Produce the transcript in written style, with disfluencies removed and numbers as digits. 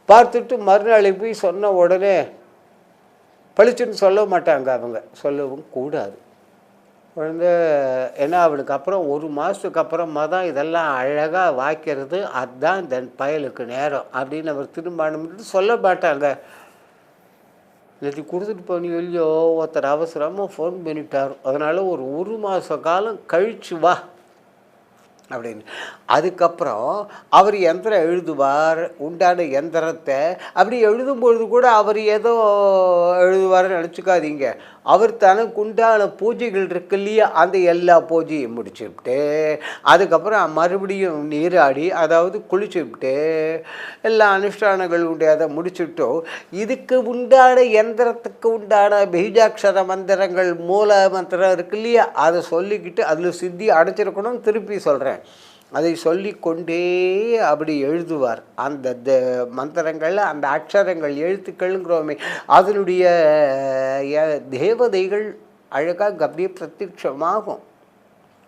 பார்த்துட்டு மறுநாளை போய் சொன்ன உடனே பளிச்சுன்னு சொல்ல மாட்டாங்க, அவங்க சொல்லவும் கூடாது. குழந்தை ஏன்னா அவனுக்கு அப்புறம் 1 மாதத்துக்கு அப்புறமா தான் இதெல்லாம் அழகாக வாய்க்கிறது, அதுதான் இந்த பயலுக்கு நேரம் அப்படின்னு அவர் திருமணம்னு சொல்ல மாட்டாங்க. நேற்று கொடுத்துட்டு போனீங்க இல்லையோ, ஒருத்தர் அவசரமாக ஃபோன் பண்ணிட்டார், அதனால் ஒரு மாத காலம் கழிச்சு வா அப்படின்னு. அதுக்கப்புறம் அவர் எந்திரம் எழுதுவார், உண்டான எந்திரத்தை அப்படி எழுதும்பொழுது கூட அவர் ஏதோ எழுதுவார்னு நினச்சிக்காதீங்க. அவர் தனக்கு உண்டான பூஜைகள் இருக்கு இல்லையா, அந்த எல்லா பூஜையும் முடிச்சுவிட்டு அதுக்கப்புறம் மறுபடியும் நீராடி, அதாவது குளிச்சுவிட்டு எல்லா அனுஷ்டானங்கள் உண்டு அதை முடிச்சுட்டோ, இதுக்கு உண்டான எந்திரத்துக்கு உண்டான பீஜாட்சர மந்திரங்கள் மூல மந்திரம் இருக்கு இல்லையா, அதை சொல்லிக்கிட்டு அதில் சித்தி அடைச்சிருக்கணும்னு திருப்பி சொல்கிறேன். அதை சொல்லிக்கொண்டே அப்படி எழுதுவார். அந்த மந்திரங்கள், அந்த அக்ஷரங்கள், எழுத்துக்கள்ங்கிறோமே, அதனுடைய தேவதைகள் அழகாக அப்படியே பிரத்யட்சமாகும்.